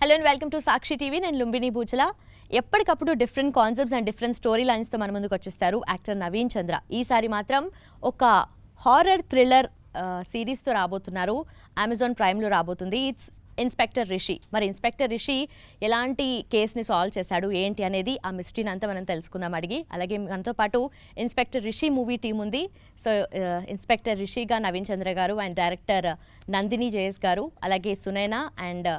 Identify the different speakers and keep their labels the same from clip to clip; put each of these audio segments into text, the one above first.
Speaker 1: Hello and welcome to Sakshi TV. నేను లుంబిని పూచల. ఎప్పటికప్పుడు different concepts and different story లైన్స్తో మన ముందుకు వచ్చేస్తారు యాక్టర్ నవీన్ చంద్ర. ఈసారి మాత్రం ఒక హారర్ థ్రిల్లర్ సిరీస్తో రాబోతున్నారు. అమెజాన్ ప్రైమ్లో రాబోతుంది. It's inspector Rishi. మరి ఇన్స్పెక్టర్ రిషి ఎలాంటి కేసుని సాల్వ్ చేశాడు ఏంటి అనేది ఆ మిస్టరీని అంతా మనం తెలుసుకుందాం అడిగి. అలాగే మనతో పాటు ఇన్స్పెక్టర్ రిషి మూవీ టీం ఉంది. సో ఇన్స్పెక్టర్ రిషిగా Naveen Chandra garu and director Nandini JS garu, అలాగే Sunaina and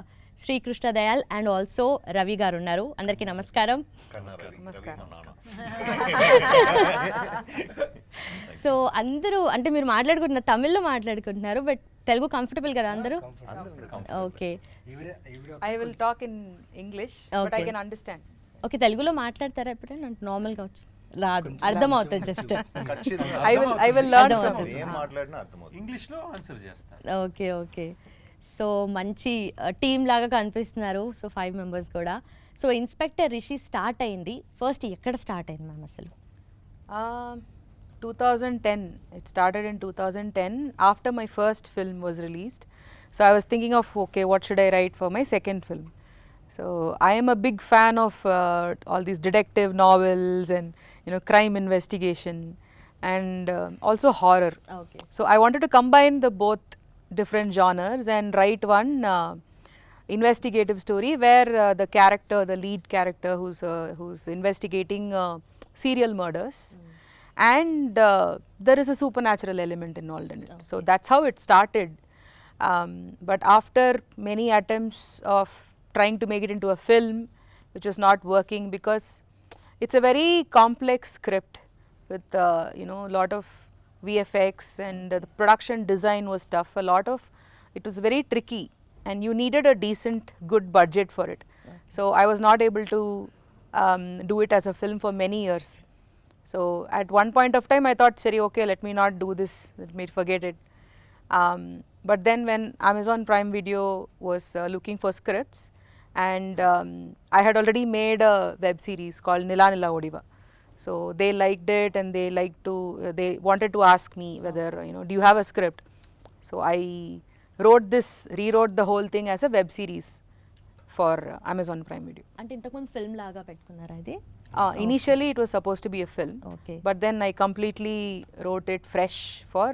Speaker 1: Srikrishna Dayal and also Ravi garu ఉన్నారు. అందరికీ నమస్కారం. సో అందరూ అంటే మీరు మాట్లాడుకుంటున్నారు, తమిళ్లో మాట్లాడుకుంటున్నారు, బట్ తెలుగు కంఫర్టబుల్ కదా అందరూ? Okay,
Speaker 2: I will talk in English, but I can understand.
Speaker 1: Okay, తెలుగులో మాట్లాడతారా ఎప్పుడైనా? అంటే నార్మల్గా వచ్చి రాదు, అర్థం అవుతుంది just.
Speaker 2: I will learn from
Speaker 3: ఏం మాట్లాడినా అర్థమవుతుంది.
Speaker 4: ఇంగ్లీష్లో ఆన్సర్ చేస్తాను.
Speaker 1: Okay okay. సో మంచి టీమ్ లాగా కనిపిస్తున్నారు. సో 5 మెంబర్స్ కూడా. సో ఇన్స్పెక్టర్ రిషి స్టార్ట్ అయింది ఫస్ట్ ఎక్కడ స్టార్ట్ అయింది మ్యామ్ అసలు?
Speaker 2: 2010. It started in 2010 after my first film was released. So I was thinking of, okay, what should I write for my second film? So I am a big fan of all these detective novels and crime investigation and also horror.
Speaker 1: Okay.
Speaker 2: So I wanted to combine the both different genres and write one investigative story where the lead character who's investigating serial murders, and there is a supernatural element involved in it.
Speaker 1: Okay.
Speaker 2: So that's how it started. But after many attempts of trying to make it into a film, which was not working because it's a very complex script with a lot of VFX, and the production design was tough. It was very tricky and you needed a decent good budget for it. Okay. So I was not able to do it as a film for many years. So at one point of time I thought, Seri, okay, let me not do this, let me forget it. But then when Amazon Prime Video was looking for scripts, and I had already made a web series called Nila Nila Odiva. So they liked it and they wanted to ask me whether, do you have a script? So I rewrote the whole thing as a web series for Amazon Prime Video.
Speaker 1: అంటే ఇంతకుముందు film లాగా పెట్టుకున్నారా ఇది?
Speaker 2: Initially it was supposed to be a film.
Speaker 1: Okay.
Speaker 2: But then I completely wrote it fresh for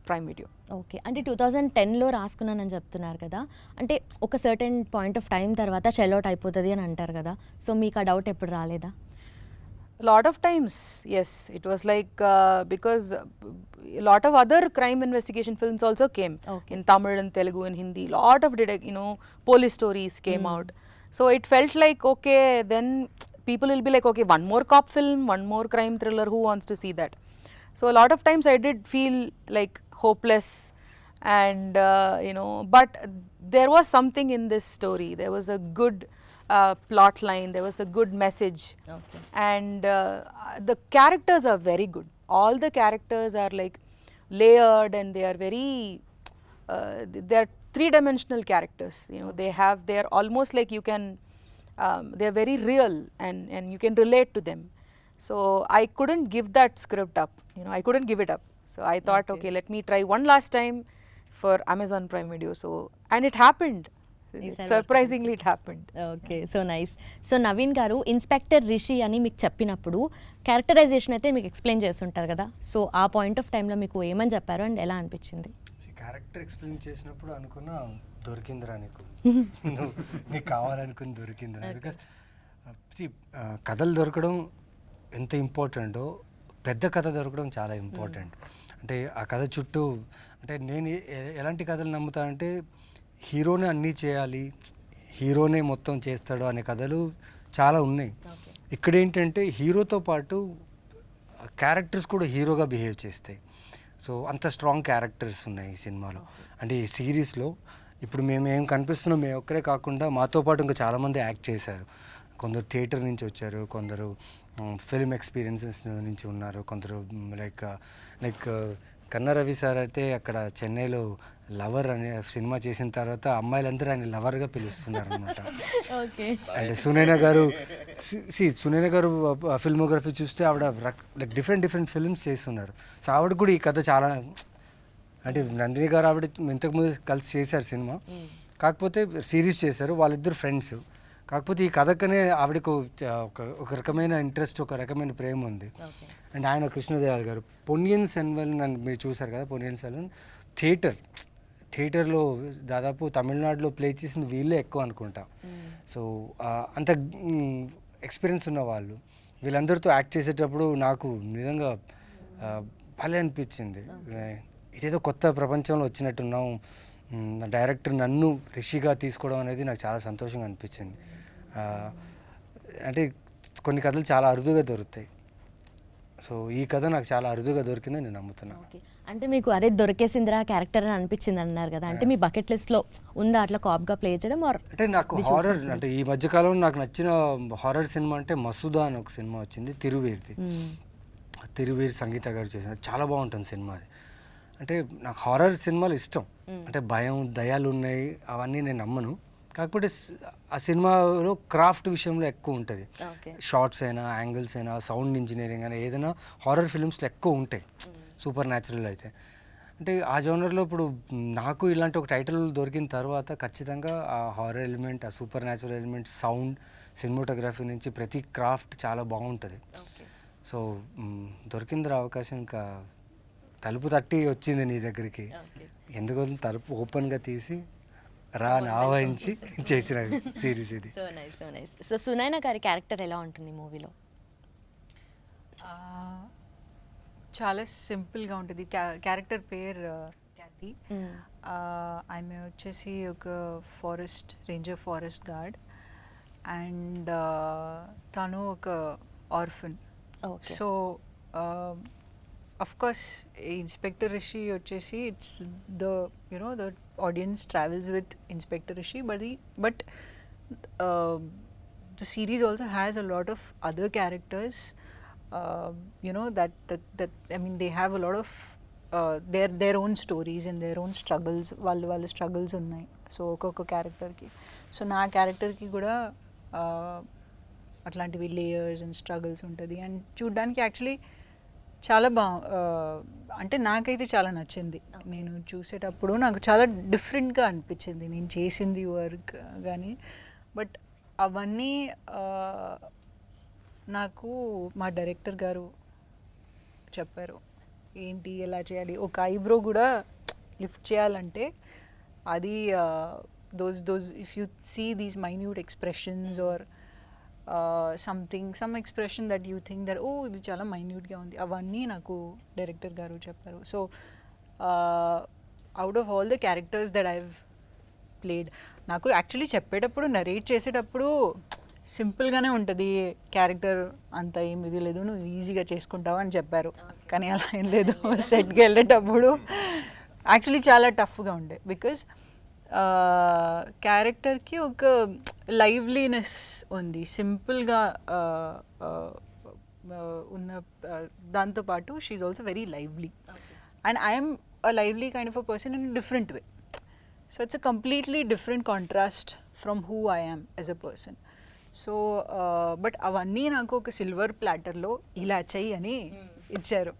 Speaker 2: Prime Video.
Speaker 1: Okay. అంటే 2010లో రాసుకున్నానని చెప్తున్నారు కదా, అంటే ఒక సర్టెన్ పాయింట్ ఆఫ్ టైం తర్వాత షెల్అవుట్ అయిపోతుంది అని అంటారు కదా, సో మీకు ఆ డౌట్ ఎప్పుడు రాలేదా?
Speaker 2: A lot of times, yes. It was like because a lot of other crime investigation films also came.
Speaker 1: Okay.
Speaker 2: In Tamil and Telugu and Hindi. Lot of police stories came out. So it felt like, okay, then people will be like, okay, one more cop film, one more crime thriller, who wants to see that? So a lot of times I did feel like hopeless, and but there was something in this story. There was a good plot line, there was a good message.
Speaker 1: Okay.
Speaker 2: And the characters are very good. All the characters are like layered, and they are very they are three-dimensional characters. They are almost like you can they are very real, and you can relate to them. So I couldn't give that script up. I couldn't give it up. So I thought, okay, let me try one last time for Amazon Prime Video. So and it happened. Surprisingly it happened.
Speaker 1: Okay, so nice. So Naveen గారు inspector Rishi అని మీకు చెప్పినప్పుడు characterisation అయితే మీకు explain చేస్తుంటారు కదా, so ఆ point of టైంలో మీకు ఏమని చెప్పారు అండ్ ఎలా అనిపించింది?
Speaker 5: క్యారెక్టర్ ఎక్స్ప్లెయిన్ చేసినప్పుడు అనుకున్నా, దొరికిందిరా నీకు కావాలనుకుని దొరికిందిరా. బికాస్ కథలు దొరకడం ఎంత ఇంపార్టెంటో పెద్ద కథ దొరకడం చాలా ఇంపార్టెంట్. అంటే ఆ కథ చుట్టూ, అంటే నేను ఎలాంటి కథలు నమ్ముతానంటే హీరోనే అన్నీ చేయాలి, హీరోనే మొత్తం చేస్తాడు అనే కథలు చాలా ఉన్నాయి. ఇక్కడ ఏంటంటే హీరోతో పాటు క్యారెక్టర్స్ కూడా హీరోగా బిహేవ్ చేస్తాయి. సో అంత స్ట్రాంగ్ క్యారెక్టర్స్ ఉన్నాయి ఈ సినిమాలో. అంటే ఈ సిరీస్లో ఇప్పుడు మేము కనిపిస్తున్నాం, మేము ఒక్కరే కాకుండా మాతో పాటు ఇంకా చాలామంది యాక్ట్ చేశారు. కొందరు థియేటర్ నుంచి వచ్చారు, కొందరు ఫిల్మ్ ఎక్స్పీరియన్సెస్ నుంచి ఉన్నారు, కొందరు లైక్ కన్నా రవి సార్ అయితే అక్కడ చెన్నైలో లవర్ అనే సినిమా చేసిన తర్వాత అమ్మాయిలందరూ ఆయన లవర్గా పిలుస్తున్నారు అనమాట. అండ్ సునైనా గారు ఫిల్మోగ్రఫీ చూస్తే ఆవిడ లైక్ డిఫరెంట్ ఫిల్మ్స్ చేస్తున్నారు. సో ఆవిడ కూడా ఈ కథ చాలా, అంటే నందిని గారు ఆవిడ ఇంతకుముందు కలిసి చేశారు సినిమా, కాకపోతే సిరీస్ చేశారు, వాళ్ళిద్దరు ఫ్రెండ్స్. కాకపోతే ఈ కథకనే ఆవిడకు ఒక రకమైన ఇంట్రెస్ట్, ఒక రకమైన ప్రేమ ఉంది. అండ్ ఆయన కృష్ణదేవాల్ గారు పొన్నియిన్ సెల్వన్ నన్ను మీరు చూసారు కదా, పొన్నియిన్ సెల్వన్ థియేటర్లో దాదాపు తమిళనాడులో ప్లే చేసింది వీళ్ళే ఎక్కువ అనుకుంటా. సో అంత ఎక్స్పీరియన్స్ ఉన్న వాళ్ళు వీళ్ళందరితో యాక్ట్ చేసేటప్పుడు నాకు నిజంగా భలే అనిపించింది. ఇదేదో కొత్త ప్రపంచంలో వచ్చినట్టున్నాం. డైరెక్టర్ నన్ను రిషిగా తీసుకోవడం అనేది నాకు చాలా సంతోషంగా అనిపించింది. అంటే కొన్ని కథలు చాలా అరుదుగా దొరుకుతాయి. సో ఈ కథ నాకు చాలా అరుదుగా దొరికిందని నేను నమ్ముతున్నాను.
Speaker 1: అంటే మీకు అరే దొరికేసిందిరా క్యారెక్టర్ అని అనిపించింది అన్నారు కదా, అంటే మీ బకెట్ లిస్ట్లో ఉందా అట్లా కాప్గా ప్లే చేయడం?
Speaker 5: అంటే నాకు హారర్, అంటే ఈ మధ్యకాలంలో నాకు నచ్చిన హారర్ సినిమా అంటే మసూదా అని ఒక సినిమా వచ్చింది, తిరువీర్ సంగీత గారు చేసిన, చాలా బాగుంటుంది సినిమా అది. అంటే నాకు హారర్ సినిమాలు ఇష్టం. అంటే భయం, దయాలు ఉన్నాయి అవన్నీ నేను నమ్మను. కాకపోతే ఆ సినిమాలో క్రాఫ్ట్ విషయంలో ఎక్కువ ఉంటుంది. షార్ట్స్ అయినా, యాంగిల్స్ అయినా, సౌండ్ ఇంజనీరింగ్ అయినా, ఏదైనా హారర్ ఫిల్మ్స్లో ఎక్కువ ఉంటాయి, సూపర్ న్యాచురల్ అయితే. అంటే ఆ జోనర్లో ఇప్పుడు నాకు ఇలాంటి ఒక టైటిల్ దొరికిన తర్వాత ఖచ్చితంగా ఆ హారర్ ఎలిమెంట్, ఆ super natural element, sound, cinematography నుంచి ప్రతి క్రాఫ్ట్ చాలా బాగుంటుంది. సో దొరికిందిరా అవకాశం, ఇంకా తలుపు తట్టి వచ్చింది నీ దగ్గరికి, ఎందుకో తలుపు ఓపెన్గా తీసి రాని ఆవహించి చేసిన సిరీస్ ఇది.
Speaker 1: సో సునైనా గారి క్యారెక్టర్ ఎలా ఉంటుంది మూవీలో?
Speaker 2: చాలా సింపుల్గా ఉంటుంది. క్యారెక్టర్ పేరు క్యాతి. ఆమె వచ్చేసి ఒక రేంజర్ ఫారెస్ట్ గార్డ్, అండ్ తను ఒక orphan. So of course Inspector Rishi వచ్చేసి it's the the audience travels with Inspector Rishi, but the series also has a lot of other characters, that I mean they have a lot of their own stories and their own struggles. వాళ్ళ struggles ఉన్నాయి. So ఒక్కొక్క క్యారెక్టర్కి, so నా క్యారెక్టర్కి కూడా అట్లాంటివి layers and struggles ఉంటుంది. And చూడ్డానికి యాక్చువల్లీ చాలా అంటే నాకైతే చాలా నచ్చింది. నేను చూసేటప్పుడు నాకు చాలా డిఫరెంట్గా అనిపించింది నేను చేసింది వర్క్ కానీ. బట్ అవన్నీ నాకు మా డైరెక్టర్ గారు చెప్పారు, ఏంటి ఎలా చేయాలి, ఒక ఐబ్రో కూడా లిఫ్ట్ చేయాలంటే అది those if you see these minute expressions or some expression that you think that ఇది చాలా మైన్యూట్గా ఉంది, అవన్నీ నాకు డైరెక్టర్ గారు చెప్పారు. So out of all the characters that I've played, నాకు యాక్చువల్లీ చెప్పేటప్పుడు నరేట్ చేసేటప్పుడు సింపుల్గానే ఉంటుంది క్యారెక్టర్, అంత ఏం ఇది లేదు, నువ్వు ఈజీగా చేసుకుంటావు అని చెప్పారు. కానీ అలా ఏం లేదు. సెట్కి వెళ్ళేటప్పుడు యాక్చువల్లీ చాలా టఫ్గా ఉండే, బికాజ్ క్యారెక్టర్కి ఒక లైవ్లీనెస్ ఉంది, సింపుల్గా ఉన్న దాంతోపాటు she also very lively, and I'm a lively kind of a person in different way. So it's a completely different contrast from who I am as a person. So but అవన్నీ నాకు ఒక silver ప్లాటర్లో ఇలా చెయ్యి అని ఇచ్చారు.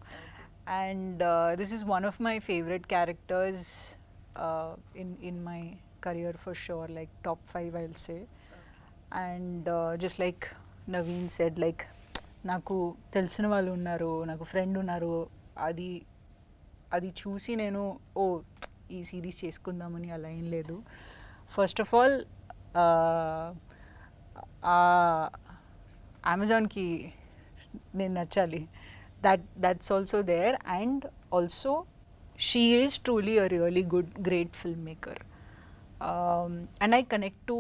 Speaker 2: And this is one of my favourite characters in my career for sure, like top 5 I'll say. And just like Naveen said, like నాకు తెలిసిన వాళ్ళు ఉన్నారు, నాకు ఫ్రెండ్ ఉన్నారు, అది చూసి నేను ఈ సిరీస్ చేసుకుందామని అలా ఏం లేదు. ఫస్ట్ ఆఫ్ ఆల్ అమెజాన్కి నేను నచ్చాలి, that's also there. And also she is truly a really great filmmaker, and I connect to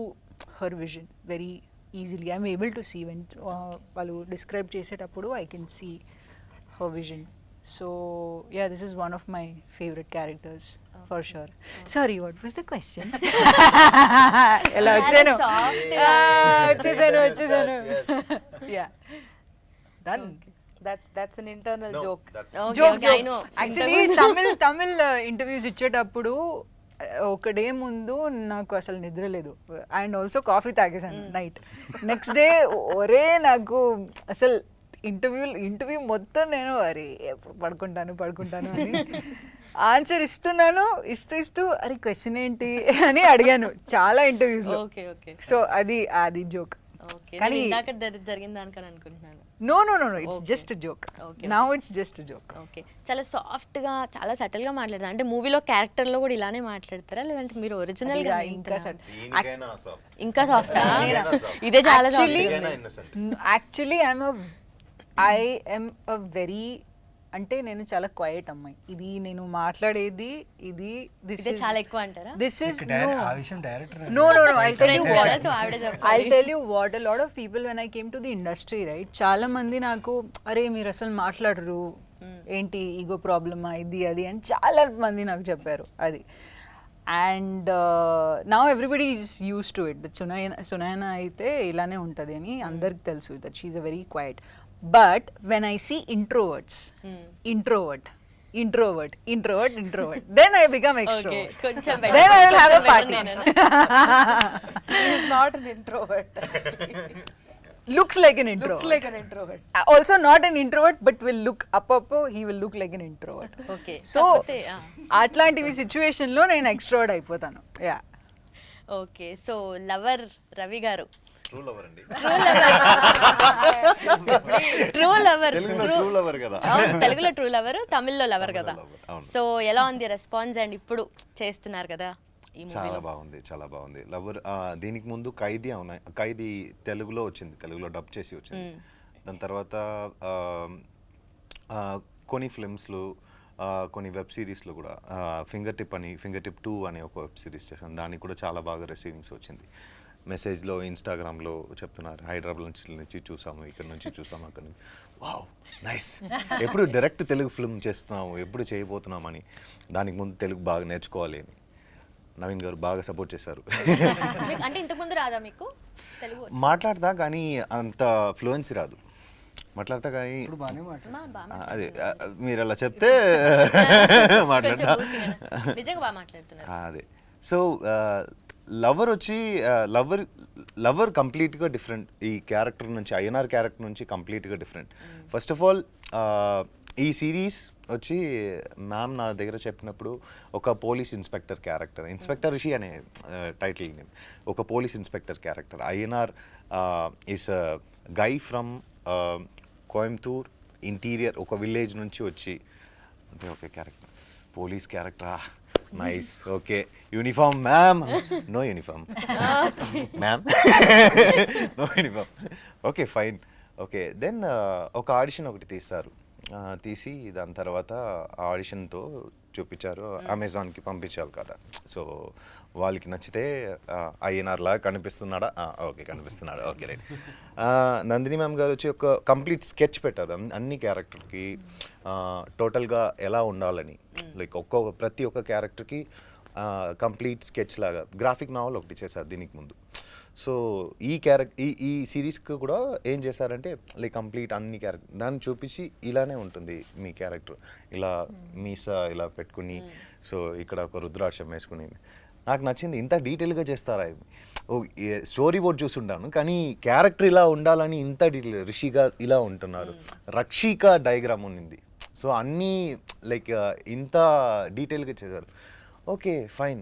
Speaker 2: her vision very easily. I'm able to see when వాళ్ళు describe చేసేటప్పుడు I can see her vision. So yeah, this is one of my favorite characters for sure. Sorry, what was the question? ఎలా వచ్చాను? Yeah, done. That's an internal joke. Joke. I know. Actually, Tamil interviews ఇచ్చేటప్పుడు ఒక day ముందు నాకు అసలు నిద్ర లేదు, and also coffee తాగేసాను నైట్. నెక్స్ట్ డే ఒరే నాకు అసలు ఇంటర్వ్యూ మొత్తం నేను అరే ఎప్పుడు పడుకుంటాను అని ఆన్సర్ ఇస్తూ అరే క్వశ్చన్ ఏంటి అని అడిగాను చాలా ఇంటర్వ్యూస్లో.
Speaker 1: Okay okay.
Speaker 2: సో అది జోక్.
Speaker 1: ఓకే. కానీ ఇందాక జరిగిన దానికని అనుకుంటున్నాను.
Speaker 2: No, it's just a joke.
Speaker 1: Okay.
Speaker 2: Now it's just a joke.
Speaker 1: Okay. చాలా సాఫ్ట్ గా చాలా సటిల్ గా మాట్లాడతారు. అంటే మూవీలో క్యారెక్టర్ లో కూడా ఇలానే మాట్లాడతారా లేదంటే మీరు ఒరిజినల్ గా ఇంకా సాఫ్ట్? ఇదే చాలా
Speaker 2: actually I am a very అంటే నేను చాలా క్వైట్ అమ్మాయి. ఇది నేను మాట్లాడేది ఇది
Speaker 1: ఇదే చాలా ఎక్కువ అంటారా?
Speaker 2: దిస్ ఇస్
Speaker 5: ఆ విషయం director
Speaker 2: No, I'll tell you what a lot of people when I came to the industry, right? చాలా మంది నాకు అరే మీరు అసలు మాట్లాడరు ఏంటి ఈగో ప్రాబ్లమా ఇది అది అని చాలా మంది నాకు చెప్పారు అది. And now everybody is used to it. Sunaina అయితే ఇలానే ఉంటుంది అని అందరికి తెలుసు that she is a very quiet. But when I see introvert, then I become extrovert.
Speaker 1: కొంచెం
Speaker 2: Then I will have a party. He is not an introvert. Looks like an introvert. Also not an introvert, but will look up, he will look like an introvert.
Speaker 1: Okay.
Speaker 2: So అట్లాంటివి situation లో నేను extrovert అయిపోతాను. Yeah.
Speaker 1: Okay. So lover Ravi గారు
Speaker 3: true lover అండి.
Speaker 1: తెలుగులో true lover, తమిళ్లో lover కదా. So ఎలా ఉంది రెస్పాన్స్ అండ్ ఇప్పుడు చేస్తున్నారు కదా ఈ మూవీలో?
Speaker 3: చాలా బాగుంది లవర్. దీనికి ముందు ఖైదీ తెలుగులో వచ్చింది, తెలుగులో డబ్ చేసి వచ్చింది. దాని తర్వాత కొన్ని ఫిల్మ్స్లో కొన్ని వెబ్ సిరీస్లో కూడా ఫింగర్ టిప్ 2 అనే ఒక వెబ్ సిరీస్ చేశాను. దానికి కూడా చాలా బాగా రిసీవింగ్స్ వచ్చింది. మెసేజ్లో ఇన్స్టాగ్రామ్లో చెప్తున్నారు హైదరాబాద్ నుంచి చూసాము, ఇక్కడ నుంచి చూసాము, అక్కడ నుంచి. Wow nice. ఎప్పుడు డైరెక్ట్ తెలుగు ఫిల్మ్ చేస్తున్నాము, ఎప్పుడు చేయబోతున్నామని. దానికి ముందు తెలుగు బాగా నేర్చుకోవాలి అని నవీన్ గారు బాగా సపోర్ట్ చేశారు.
Speaker 1: అంటే ఇంతకుముందు రాదా మీకు తెలుగు?
Speaker 3: మాట్లాడతా కానీ అంత ఫ్లూయెన్సీ రాదు. మాట్లాడతా కానీ అదే మీరు అలా చెప్తే మాట్లాడతా. అదే. సో లవర్ వచ్చి లవర్ కంప్లీట్గా డిఫరెంట్. ఈ క్యారెక్టర్ నుంచి ఐఎన్ఆర్ క్యారెక్టర్ నుంచి కంప్లీట్గా డిఫరెంట్. ఫస్ట్ ఆఫ్ ఆల్ ఈ సిరీస్ వచ్చి మ్యామ్ నా దగ్గర చెప్పినప్పుడు ఒక police inspector character, inspector Rishi అనే టైటిల్ నేమ్, ఒక police inspector character. INR is guy from Coimbatore interior, ఒక విలేజ్ నుంచి వచ్చి అంటే ఓకే క్యారెక్టర్ పోలీస్ క్యారెక్టరా nice. Okay uniform ma'am, no uniform ma'am, no uniform. Okay fine. Okay then ఒక audition ఒకటి తీసి దాని తర్వాత ఆడిషన్తో చూపించారు, అమెజాన్కి పంపించాలి కదా. సో వాళ్ళకి నచ్చితే ఐఎన్ఆర్ లాగా కనిపిస్తున్నాడా, ఓకే కనిపిస్తున్నాడు, ఓకే రైట్. నందిని మ్యామ్ గారు వచ్చి ఒక కంప్లీట్ స్కెచ్ పెట్టారు అన్ని క్యారెక్టర్కి, టోటల్గా ఎలా ఉండాలని. లైక్ ప్రతి ఒక్క క్యారెక్టర్కి కంప్లీట్ స్కెచ్ లాగా గ్రాఫిక్ నావల్ ఒకటి చేశారు దీనికి ముందు. సో ఈ సిరీస్కి కూడా ఏం చేశారంటే లైక్ కంప్లీట్ అన్ని క్యారెక్టర్ దాన్ని చూపించి ఇలానే ఉంటుంది మీ క్యారెక్టర్, ఇలా మీసా ఇలా పెట్టుకుని, సో ఇక్కడ ఒక రుద్రాక్షం వేసుకుని. నాకు నచ్చింది ఇంత డీటెయిల్గా చేస్తారా. స్టోరీ బోర్డ్ చూసుంటాను కానీ క్యారెక్టర్ ఇలా ఉండాలని ఇంత డీటెయిల్. రిషిగా ఇలా ఉంటున్నారు, రక్షిక డయాగ్రామ్ ఉన్నింది. సో అన్నీ లైక్ ఇంత డీటెయిల్గా చేశారు. Okay fine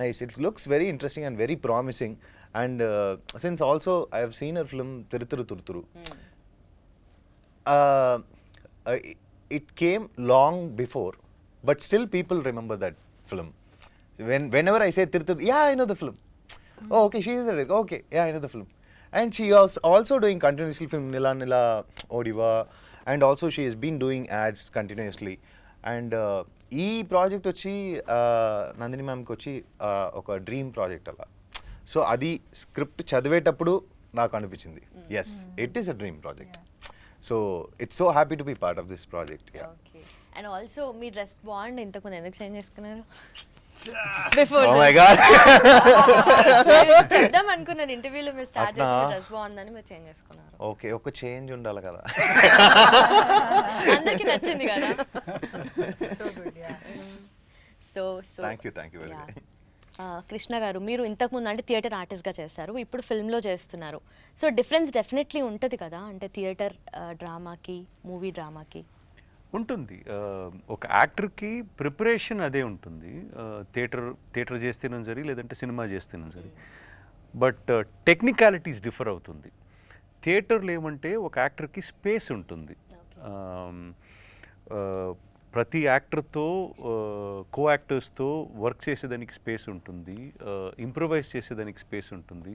Speaker 3: nice. It looks very interesting and very promising. And since also I have seen her film Tiruturu. It came long before, but still people remember that film. Whenever I say Tiruturu, yeah, I know the film. Oh, okay, she is the director. Okay, yeah, I know the film. And she was also doing continuously film Nila Odiva, and also she has been doing ads continuously. And ఈ project వచ్చి నందిని మ్యామ్కి వచ్చి ఒక dream project అలా. So అది script చదివేటప్పుడు నాకు అనిపించింది yes it is a dream project. So it's so happy to be part of this project.
Speaker 1: Okay. And also మీ డ్రెస్ బాగుంది, ఇంతకుముందు ఎందుకు చేంజ్ చేసుకున్నారు?
Speaker 3: Oh my God.
Speaker 1: చెప్దాం అనుకున్నాను ఇంటర్వ్యూలో మీరు స్టార్ట్ చేసిన డ్రెస్ బాగుందని మీరు చేంజ్ చేసుకున్నారు.
Speaker 3: ఓకే ఒక చేంజ్ ఉండాలి కదా.
Speaker 1: అందరికీ నచ్చింది కదా. So good. Yeah. So
Speaker 3: thank you very much.
Speaker 1: Krishna గారు, మీరు ఇంతకుముందు అంటే థియేటర్ ఆర్టిస్ట్గా చేస్తారు, ఇప్పుడు ఫిల్మ్లో చేస్తున్నారు. సో డిఫరెన్స్ డెఫినెట్లీ ఉంటుంది కదా, అంటే థియేటర్ డ్రామాకి మూవీ డ్రామాకి.
Speaker 4: ఉంటుంది. ఒక యాక్టర్కి ప్రిపరేషన్ అదే ఉంటుంది, థియేటర్ చేస్తేనే సరే లేదంటే సినిమా చేస్తేనే సరే. బట్ టెక్నికాలిటీస్ డిఫర్ అవుతుంది. థియేటర్లో ఏమంటే ఒక యాక్టర్కి స్పేస్ ఉంటుంది. ప్రతి యాక్టర్తో కో యాక్టర్స్తో వర్క్ చేసేదానికి స్పేస్ ఉంటుంది, ఇంప్రూవైజ్ చేసేదానికి స్పేస్ ఉంటుంది.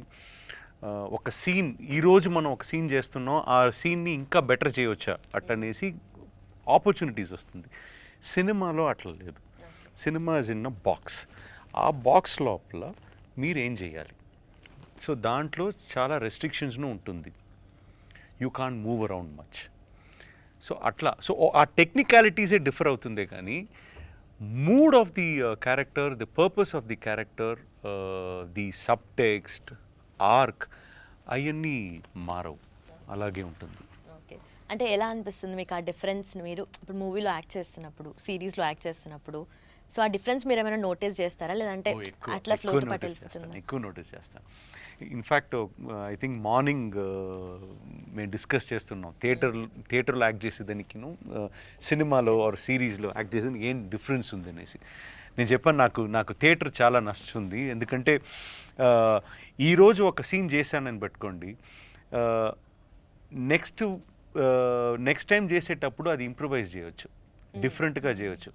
Speaker 4: ఒక సీన్, ఈరోజు మనం ఒక సీన్ చేస్తున్నాం, ఆ సీన్ని ఇంకా బెటర్ చేయవచ్చా అట్టనేసి ఆపర్చునిటీస్ వస్తుంది. సినిమాలో అట్లా లేదు. Cinema is in a box. ఆ బాక్స్ లోపల మీరు ఏం చేయాలి. సో దాంట్లో చాలా రెస్ట్రిక్షన్స్ను ఉంటుంది. You can't move around much. So అట్లా, సో ఆ టెక్నికాలిటీసే డిఫర్ అవుతుందే కానీ mood of the character, the purpose of the character, the sub text, arc అవన్నీ మారవు, అలాగే ఉంటుంది.
Speaker 1: ఓకే, అంటే ఎలా అనిపిస్తుంది మీకు ఆ డిఫరెన్స్? మీరు ఇప్పుడు మూవీలో యాక్ట్ చేస్తున్నప్పుడు, సిరీస్లో యాక్ట్ చేస్తున్నప్పుడు, సో ఆ డిఫరెన్స్ మీరు ఏమైనా నోటీస్ చేస్తారా, లేదంటే అట్లా ఫ్లోట్ పట్టేస్తుందా?
Speaker 4: ఎక్కువ నోటీస్ చేస్తాను. ఇన్ఫ్యాక్ట్ ఐ థింక్ మార్నింగ్ మేము డిస్కస్ చేస్తున్నాం థియేటర్లో యాక్ట్ చేసేదానికిను సినిమాలో ఆర్ సిరీస్లో యాక్ట్ చేసేదానికి ఏం డిఫరెన్స్ ఉంది అనేసి. నేను చెప్పాను, నాకు థియేటర్ చాలా నచ్చుతుంది. ఎందుకంటే ఈరోజు ఒక సీన్ చేశానని పెట్టుకోండి, నెక్స్ట్ టైం చేసేటప్పుడు అది ఇంప్రూవైజ్ చేయవచ్చు, డిఫరెంట్గా చేయవచ్చు.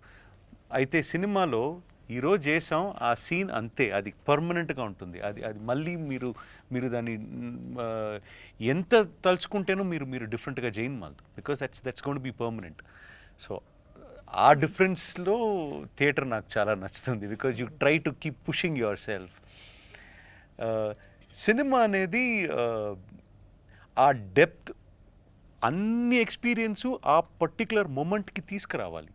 Speaker 4: అయితే సినిమాలో ఈరోజు చేసాం, ఆ సీన్ అంతే, అది పర్మనెంట్గా ఉంటుంది. అది మళ్ళీ మీరు దాన్ని ఎంత తలుచుకుంటేనో మీరు డిఫరెంట్గా చేయను మళ్ళీ, because that's going to be permanent. So ఆ డిఫరెన్స్లో థియేటర్ నాకు చాలా నచ్చుతుంది, because you try to keep pushing yourself. Cinema అనేది ఆ డెప్త్, అన్ని ఎక్స్పీరియన్సు ఆ పర్టికులర్ మూమెంట్కి తీసుకురావాలి.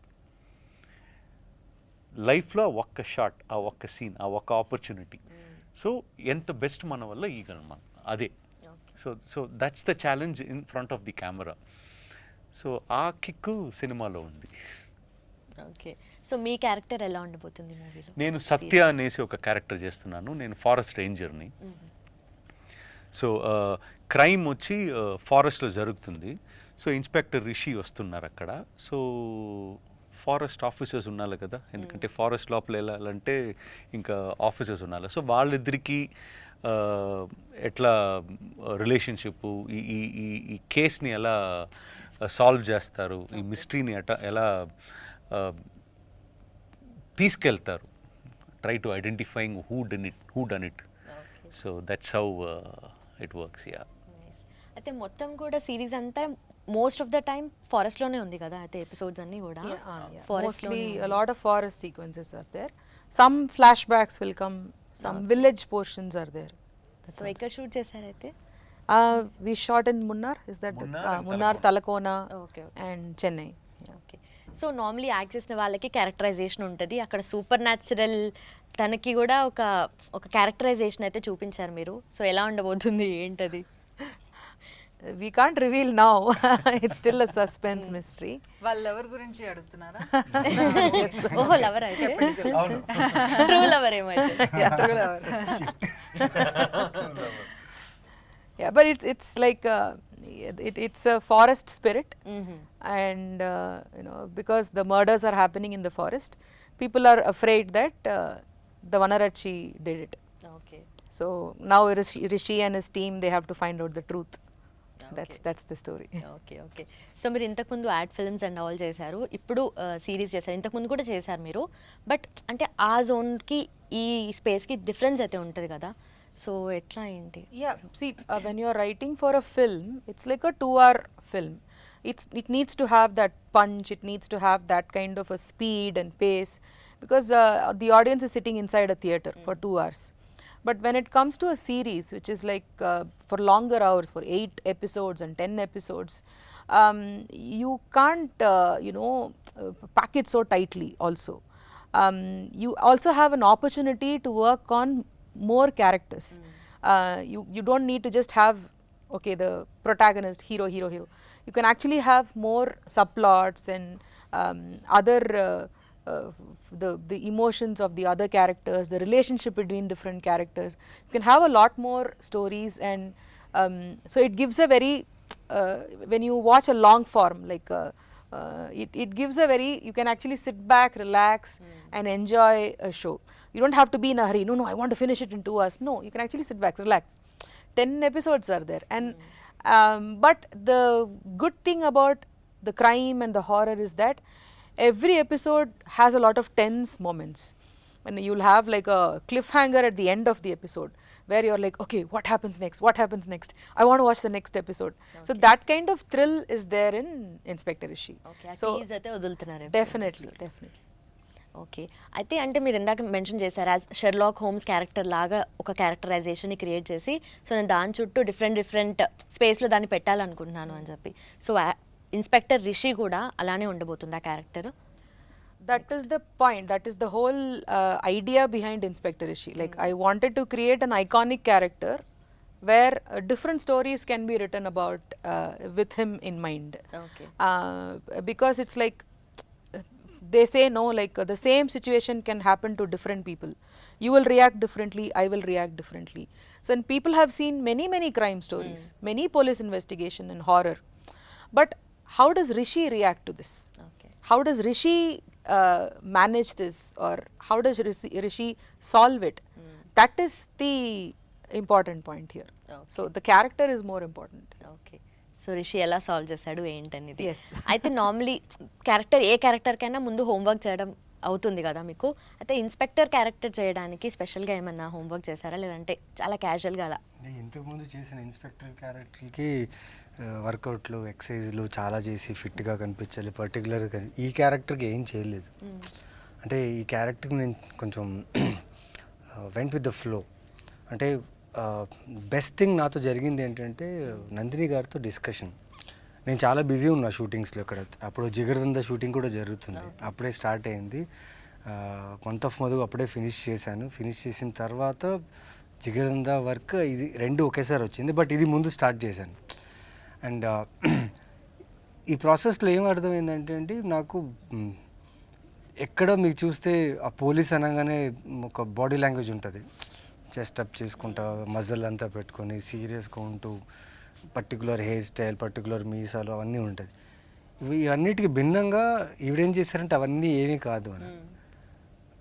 Speaker 4: లైఫ్లో ఒక్క షాట్, ఆ ఒక్క సీన్, ఆ ఒక్క ఆపర్చునిటీ. సో ఎంత బెస్ట్ మన వల్ల ఇవ్వగలం మనం, అదే. So that's the challenge in front of the camera. So ఆ కిక్కు సినిమాలో ఉంది.
Speaker 1: ఓకే, సో మీ క్యారెక్టర్ ఎలా ఉండబోతుంది మూవీలో?
Speaker 4: నేను సత్య అనేసి ఒక క్యారెక్టర్ చేస్తున్నాను. నేను ఫారెస్ట్ రేంజర్ని. సో క్రైమ్ వచ్చి ఫారెస్ట్లో జరుగుతుంది. సో ఇన్స్పెక్టర్ రిషి వస్తున్నారు అక్కడ. సో ఫారెస్ట్ ఆఫీసర్స్ ఉండాలి కదా, ఎందుకంటే ఫారెస్ట్ లోపల వెళ్ళాలంటే ఇంకా ఆఫీసర్స్ ఉండాలి. సో వాళ్ళిద్దరికీ ఎట్లా రిలేషన్షిప్, ఈ కేస్ని ఎలా సాల్వ్ చేస్తారు, ఈ మిస్టరీని ఎలా తీసుకెళ్తారు, try to identifying who done it. So that's how it works. Yeah,
Speaker 1: అయితే మొత్తం కూడా సిరీస్ అంతా most of the time forest లోనే ఉంది కదా, అయితే ఎపిసోడ్స్ అన్ని కూడా ఫారెస్ట్ లో.
Speaker 2: Mostly a lot of forest sequences are there. Some flashbacks will come, some village portions are there.
Speaker 1: So ఎక్కడ షూట్ చేశారు అయితే?
Speaker 2: We shot in Munnar, is that Munnar, Talakona,
Speaker 1: Okay.
Speaker 2: and Chennai.
Speaker 1: Okay, so normally act చేసిన వాళ్ళకి characterisation ఉంటుంది, అక్కడ super natural తనకి కూడా ఒక క్యారెక్టరైజేషన్ అయితే చూపించారు మీరు. సో ఎలా ఉండబోతుంది, ఏంటది?
Speaker 2: We can't reveal now. It's still a suspense mystery.
Speaker 6: వాళ్ళు ఎవరి గురించి అడుగుతున్నారా?
Speaker 1: ఓహో, లవర్ అయితే ట్రూ లవర్ ఏమైతే?
Speaker 2: Yeah, true lover. Yeah, but it's like it's a forest spirit, and because the murders are happening in the forest, people are afraid that the Vanarachi did it.
Speaker 1: Okay,
Speaker 2: So now Rishi and his team, they have to find out the truth. That's the story.
Speaker 1: Okay. So మీరు ఇంతకుముందు ad films and all చేశారు, ఇప్పుడు series చేశారు, ఇంతకుముందు కూడా చేశారు మీరు. But అంటే ఆ జోన్కి ఈ స్పేస్కి డిఫరెన్స్ అయితే ఉంటుంది కదా, సో ఎట్లా ఏంటి?
Speaker 2: Yeah, see, when you're writing for a film, it's like a 2-hour film. It needs to have that punch, it needs to have that kind of a speed and pace, because the audience is sitting inside a theater for 2 hours. But when it comes to a series, which is like for longer hours, for 8 episodes and 10 episodes, you can't, pack it so tightly also. You also have an opportunity to work on more characters. You don't need to just have, okay, the protagonist, hero. You can actually have more subplots and other the emotions of the other characters, the relationship between different characters. You can have a lot more stories, and so it gives a very when you watch a long form, like it gives a very, you can actually sit back, relax, and enjoy a show. You don't have to be in a hurry. No, I want to finish it in 2 hours. No, you can actually sit back, relax. 10 episodes are there, and but the good thing about the crime and the horror is that every episode has a lot of tense moments, and you'll have like a cliffhanger at the end of the episode where you're like, okay, what happens next, what happens next, I want to watch the next episode. So that kind of thrill is there in Inspector Rishi. So
Speaker 1: అయితే వదులుతున్నారు
Speaker 2: definitely.
Speaker 1: Okay. అయితే అంటే మీరు ఇందాక mention చేశారు as Sherlock Holmes character లాగా ఒక క్యారెక్టరైజేషన్ని create చేసి, so నేను దాని చుట్టూ డిఫరెంట్ స్పేస్లో దాన్ని పెట్టాలనుకుంటున్నాను అని చెప్పి. సో ఇన్స్పెక్టర్ రిషి కూడా అలానే ఉండబోతుంది ఆ character.
Speaker 2: That is the point, that is the whole idea behind Inspector Rishi. Like I wanted to create an iconic character where different stories can be written about with him in mind.
Speaker 1: Okay.
Speaker 2: Because it's like they say no, like the same situation can happen to different people. You will react differently, I will react differently. So and people have seen many crime stories, many police investigation and horror. But how does Rishi react to this?
Speaker 1: Okay.
Speaker 2: How does Rishi manage this, or how does Rishi solve it? That is the important point here.
Speaker 1: Okay.
Speaker 2: So the character is more important.
Speaker 1: Okay. So Rishi ఎలా solve చేశాడు ఏంటనేది.
Speaker 2: Yes.
Speaker 1: అయితే normally ఏ క్యారెక్టర్కైనా ముందు homework చేయడం అవుతుంది కదా మీకు. అయితే ఇన్స్పెక్టర్ క్యారెక్టర్ చేయడానికి స్పెషల్గా ఏమన్నా హోంవర్క్ చేశారా, లేదంటే చాలా క్యాజువల్గా అలా?
Speaker 5: నేను ఇంతకుముందు చేసిన ఇన్స్పెక్టర్ క్యారెక్టర్కి వర్కౌట్లు, ఎక్సర్సైజ్లు చాలా చేసి ఫిట్గా కనిపించాలి పర్టికులర్గా. ఈ క్యారెక్టర్కి ఏం చేయలేదు. అంటే ఈ క్యారెక్టర్కి నేను కొంచెం వెంట్ విత్ ద ఫ్లో. అంటే బెస్ట్ థింగ్ నాతో జరిగింది ఏంటంటే నందిని గారితో డిస్కషన్. నేను చాలా బిజీ ఉన్నా షూటింగ్స్లో ఇక్కడ. అప్పుడు జిగర్దందా షూటింగ్ కూడా జరుగుతుంది, అప్పుడే స్టార్ట్ అయింది. మంత్ ఆఫ్ మధు అప్పుడే ఫినిష్ చేశాను. ఫినిష్ చేసిన తర్వాత జిగర్దందా వర్క్ ఇది రెండు ఒకేసారి వచ్చింది, బట్ ఇది ముందు స్టార్ట్ చేశాను. అండ్ ఈ ప్రాసెస్లో ఏం అర్థమైందంటే అండి, నాకు ఎక్కడ మీకు చూస్తే ఆ పోలీస్ అనగానే ఒక బాడీ లాంగ్వేజ్ ఉంటుంది, చెస్ట్ అప్ చేసుకుంటా మజల్ అంతా పెట్టుకొని సీరియస్గా ఉంటూ పర్టికులర్ హెయిర్ స్టైల్, పర్టికులర్ మీసాలు అవన్నీ ఉంటుంది. ఇవన్నిటికి భిన్నంగా ఈవిడేం చేశారంటే అవన్నీ ఏమీ కాదు అని.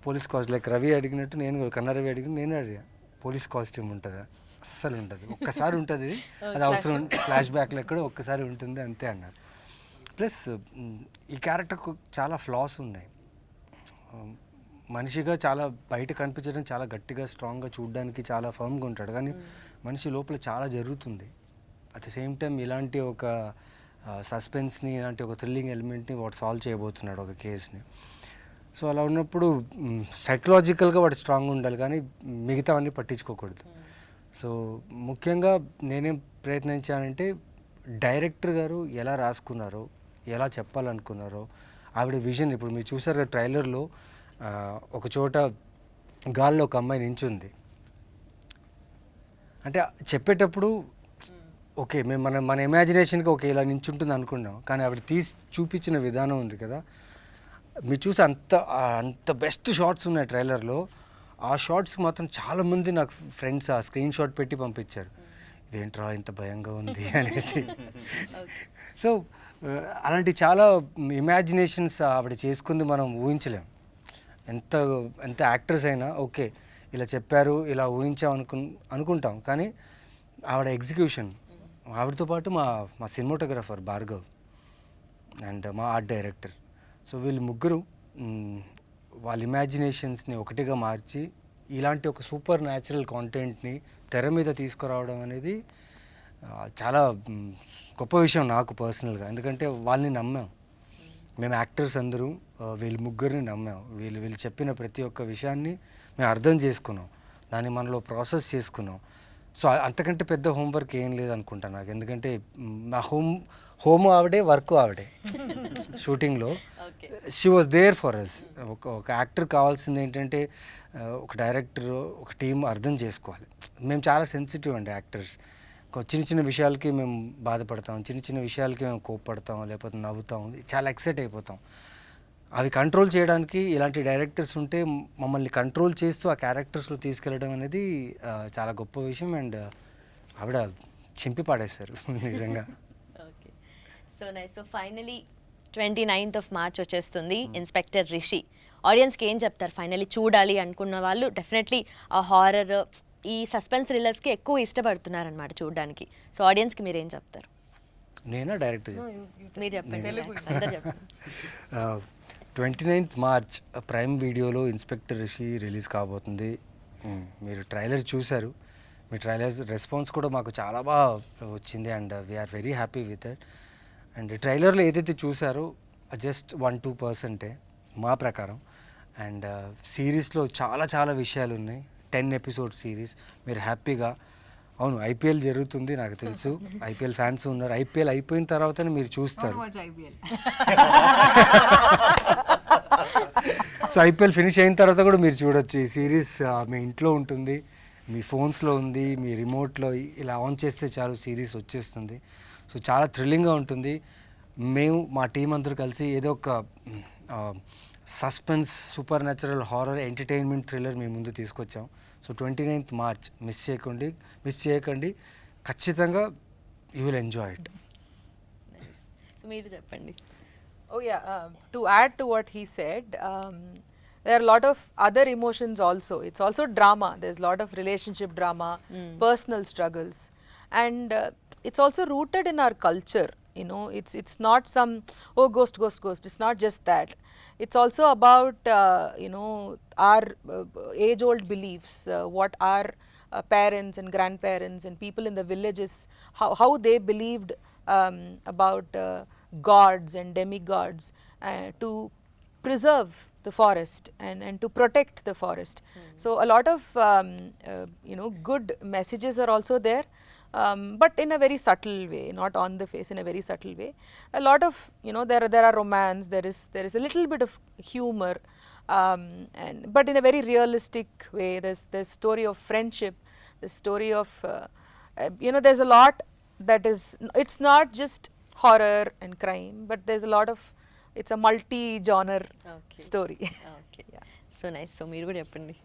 Speaker 5: పోలీస్ కాస్ట్ లైక్ రవి అడిగినట్టు నేను కన్నా రవి అడిగినట్టు నేను అడిగా, పోలీస్ కాస్ట్యూమ్ ఉంటుందా? అస్సలు ఉంటుంది, ఒక్కసారి ఉంటుంది, అది అవసరం ఫ్లాష్ బ్యాక్లో ఎక్కడో ఒక్కసారి ఉంటుంది అంతే అన్నారు. ప్లస్ ఈ క్యారెక్టర్కు చాలా ఫ్లాస్ ఉన్నాయి. మనిషిగా చాలా బయట కనిపించడం చాలా గట్టిగా స్ట్రాంగ్గా చూడడానికి చాలా ఫర్మ్గా ఉంటాడు, కానీ మనిషి లోపల చాలా జరుగుతుంది. అట్ ద సేమ్ టైం ఇలాంటి ఒక సస్పెన్స్ని, ఇలాంటి ఒక థ్రిల్లింగ్ ఎలిమెంట్ని వాడు సాల్వ్ చేయబోతున్నాడు ఒక కేసుని. సో అలా ఉన్నప్పుడు సైకలాజికల్గా వాడు స్ట్రాంగ్ ఉండాలి, కానీ మిగతావన్నీ పట్టించుకోకూడదు. సో ముఖ్యంగా నేనేం ప్రయత్నించానంటే డైరెక్టర్ గారు ఎలా రాసుకున్నారో, ఎలా చెప్పాలనుకున్నారో ఆవిడ విజన్. ఇప్పుడు మీరు చూసారు కదా ట్రైలర్లో ఒక చోట గాల్లో ఒక అమ్మాయి నించుంది అంటే చెప్పేటప్పుడు ఓకే మేము మన ఇమాజినేషన్కి ఓకే ఇలా నించుంటుంది అనుకున్నాం, కానీ ఆవిడ తీసి చూపించిన విధానం ఉంది కదా, మీరు చూసి అంత బెస్ట్ షాట్స్ ఉన్నాయి ట్రైలర్లో. ఆ షాట్స్కి మాత్రం చాలామంది నాకు ఫ్రెండ్స్ ఆ స్క్రీన్ షాట్ పెట్టి పంపించారు, ఇదేంట్రా ఇంత భయంగా ఉంది అనేసి. సో అలాంటి చాలా ఇమాజినేషన్స్ ఆవిడ చేసుకుంది మనం ఊహించలేం. ఎంత యాక్టర్స్ అయినా ఓకే ఇలా చెప్పారు, ఇలా ఊహించాం అనుకుంటాం, కానీ ఆవిడ ఎగ్జిక్యూషన్, ఆవిడతో పాటు మా సినిమాటోగ్రఫర్ భార్గవ్ అండ్ మా ఆర్ట్ డైరెక్టర్, సో వీళ్ళు ముగ్గురు వాళ్ళ ఇమాజినేషన్స్ని ఒకటిగా మార్చి ఇలాంటి ఒక సూపర్ న్యాచురల్ కాంటెంట్ని తెర మీద తీసుకురావడం అనేది చాలా గొప్ప విషయం నాకు పర్సనల్గా. ఎందుకంటే వాళ్ళని నమ్మాం మేము, యాక్టర్స్ అందరూ వీళ్ళు ముగ్గురిని నమ్మాం. వీళ్ళు చెప్పిన ప్రతి ఒక్క విషయాన్ని మేము అర్థం చేసుకున్నాం, దాన్ని మనలో ప్రాసెస్ చేసుకున్నాం. సో అంతకంటే పెద్ద హోంవర్క్ ఏం లేదనుకుంటా నాకు, ఎందుకంటే నా హోమ్ ఆవిడే, వర్క్ ఆవిడే. షూటింగ్లో she was there for us. ఒక యాక్టర్ కావాల్సింది ఏంటంటే ఒక డైరెక్టర్, ఒక టీం అర్థం చేసుకోవాలి. మేము చాలా సెన్సిటివ్ అండి యాక్టర్స్. చిన్న విషయాలకి మేము బాధపడతాం, చిన్న విషయాలకి మేము కోప్పడతాం, లేకపోతే నవ్వుతాం, చాలా ఎక్సైట్ అయిపోతాం. అవి కంట్రోల్ చేయడానికి ఇలాంటి డైరెక్టర్స్ ఉంటే మమ్మల్ని కంట్రోల్ చేస్తూ ఆ క్యారెక్టర్స్లో తీసుకెళ్ళడం అనేది చాలా గొప్ప విషయం. అండ్ ఆవిడ చింపి పాడేశారు నిజంగా.
Speaker 1: Okay, so nice. So finally 29th March వచ్చేస్తుంది ఇన్స్పెక్టర్ రిషి. ఆడియన్స్కి ఏం చెప్తారు? ఫైనలీ చూడాలి అనుకున్న వాళ్ళు డెఫినెట్లీ ఆ హారర్, ఈ సస్పెన్స్ థ్రిల్లర్స్కి ఎక్కువ ఇష్టపడుతున్నారు అనమాట చూడడానికి. సో ఆడియన్స్కి మీరు ఏం చెప్తారు?
Speaker 5: నేనా డైరెక్టర్
Speaker 1: మీరు చెప్పండి, అందరూ చెప్పండి.
Speaker 5: 29th March ప్రైమ్ వీడియోలో ఇన్స్పెక్టర్ రిషి రిలీజ్ కాబోతుంది. మీరు ట్రైలర్ చూశారు, మీ ట్రైలర్ రెస్పాన్స్ కూడా మాకు చాలా బాగా వచ్చింది and we are very happy with it. And ట్రైలర్లో ఏదైతే చూసారో జస్ట్ 1-2% మా ప్రకారం. అండ్ సిరీస్లో చాలా చాలా విషయాలు ఉన్నాయి. 10 ఎపిసోడ్ సిరీస్. మీరు హ్యాపీగా, అవును ఐపీఎల్ జరుగుతుంది నాకు తెలుసు, ఐపీఎల్ ఫ్యాన్స్ ఉన్నారు, ఐపీఎల్ అయిపోయిన తర్వాతనే మీరు చూస్తారు. సో ఐపీఎల్ ఫినిష్ అయిన తర్వాత కూడా మీరు చూడొచ్చు. ఈ సిరీస్ మీ ఇంట్లో ఉంటుంది, మీ ఫోన్స్లో ఉంది, మీ రిమోట్లో ఇలా ఆన్ చేస్తే చాలు సిరీస్ వచ్చేస్తుంది. సో చాలా థ్రిల్లింగ్గా ఉంటుంది. మేము మా టీం అందరూ కలిసి ఏదో ఒక suspense, super natural, horror, entertainment thriller మీ ముందు తీసుకొచ్చాం. సో 29th March మిస్ చేయకండి, ఖచ్చితంగా you will enjoy it.
Speaker 1: So మీరు చెప్పండి.
Speaker 2: Oh yeah, to add to what he said, there are a lot of other emotions also. It's also drama. There's a lot of relationship drama, personal struggles, and it's also rooted in our culture. You know, it's not some ghost. It's not just that. It's also about you know, our age-old beliefs, what our parents and grandparents and people in the villages, how they believed about gods and demigods to preserve the forest and to protect the forest. So a lot of you know, good messages are also there, but in a very subtle way, not on the face, in a very subtle way. A lot of, you know, there are romance, there is a little bit of humor, and but in a very realistic way. There's story of friendship, the story of you know, there's a lot that is, it's not just horror and crime, but there's a lot of, it's a multi-genre story.
Speaker 1: Okay, so nice. So మీరు కూడా చెప్పండి.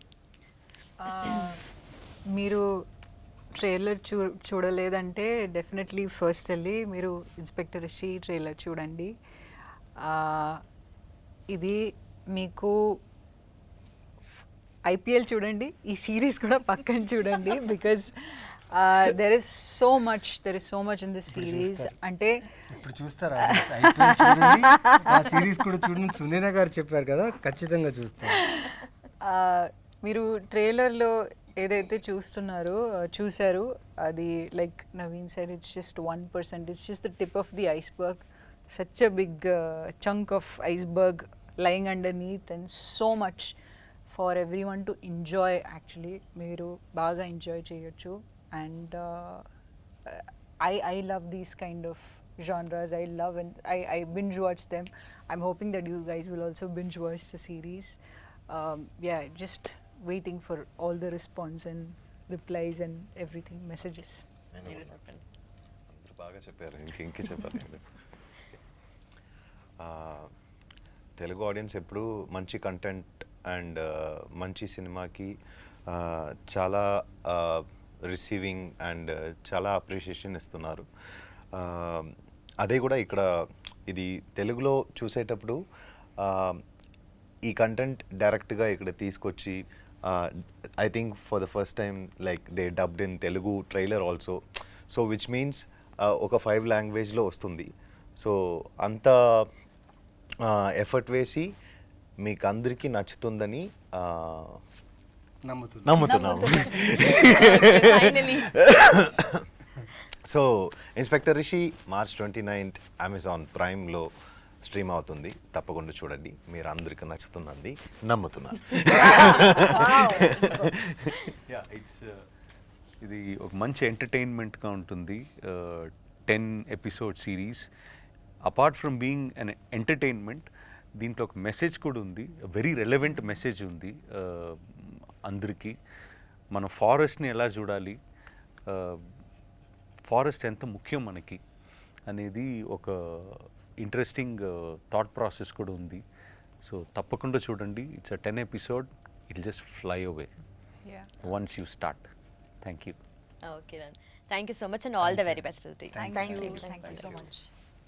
Speaker 6: మీరు trailer చూడలేదంటే definitely first వెళ్ళి మీరు inspector Rishi trailer చూడండి. ఇది మీకు IPL చూడండి, ఈ సిరీస్ కూడా పక్కన చూడండి, because there is so much in this series. అంటే
Speaker 5: ఇప్పుడు చూస్తారా ఐపీఎల్ చూడండి, ఆ సిరీస్ కూడా చూడండి, సునైనా గారు చెప్పారు కదా, ఖచ్చితంగా చూస్తారు.
Speaker 6: మీరు ట్రైలర్లో ఏదైతే చూసారు అది like Naveen side, it's just 1%, it's just the tip of the iceberg. Such a big chunk of iceberg lying underneath, and so much for everyone to enjoy. Actually మీరు బాగా ఎంజాయ్ చేయొచ్చు. And I love these kind of genres. I love, and I binge watch them. I'm hoping that you guys will also binge watch the series. Yeah, just waiting for all the response and replies and everything, messages.
Speaker 1: మీరు చెప్పండి.
Speaker 3: అందరూ బాగా చెప్పారు, ఇంకే చెప్పాలి. Telugu audience ఎప్పుడు మంచి content and మంచి సినిమాకి చాలా రిసీవింగ్ అండ్ చాలా అప్రిషియేషన్ ఇస్తున్నారు. అదే కూడా ఇక్కడ ఇది తెలుగులో చూసేటప్పుడు ఈ కంటెంట్ డైరెక్ట్గా ఇక్కడ తీసుకొచ్చి I think for the first time like they dubbed in Telugu trailer also. So which means ఒక 5 లాంగ్వేజ్లో వస్తుంది. సో అంత ఎఫర్ట్ వేసి మీకు అందరికీ నచ్చుతుందని నమ్ముతున్నాము. So inspector Rishi March 29th Amazon ప్రైమ్లో స్ట్రీమ్ అవుతుంది. తప్పకుండా చూడండి, మీరు అందరికీ నచ్చుతున్నది నమ్ముతున్నాను.
Speaker 4: ఇది ఒక మంచి ఎంటర్టైన్మెంట్గా ఉంటుంది. 10 episode series. Apart from being an entertainment, దీంట్లో ఒక మెసేజ్ కూడా ఉంది, వెరీ రెలవెంట్ మెసేజ్ ఉంది అందరికీ. మన ఫారెస్ట్ని ఎలా చూడాలి, ఫారెస్ట్ ఎంత ముఖ్యం మనకి అనేది ఒక ఇంట్రెస్టింగ్ థాట్ ప్రాసెస్ కూడా ఉంది. సో తప్పకుండా చూడండి. It's a 10 episode. It just fly away
Speaker 6: Yeah.
Speaker 4: Once you start. Thank you.
Speaker 1: Okay thank you so much and all the very best.
Speaker 6: Thank you so much.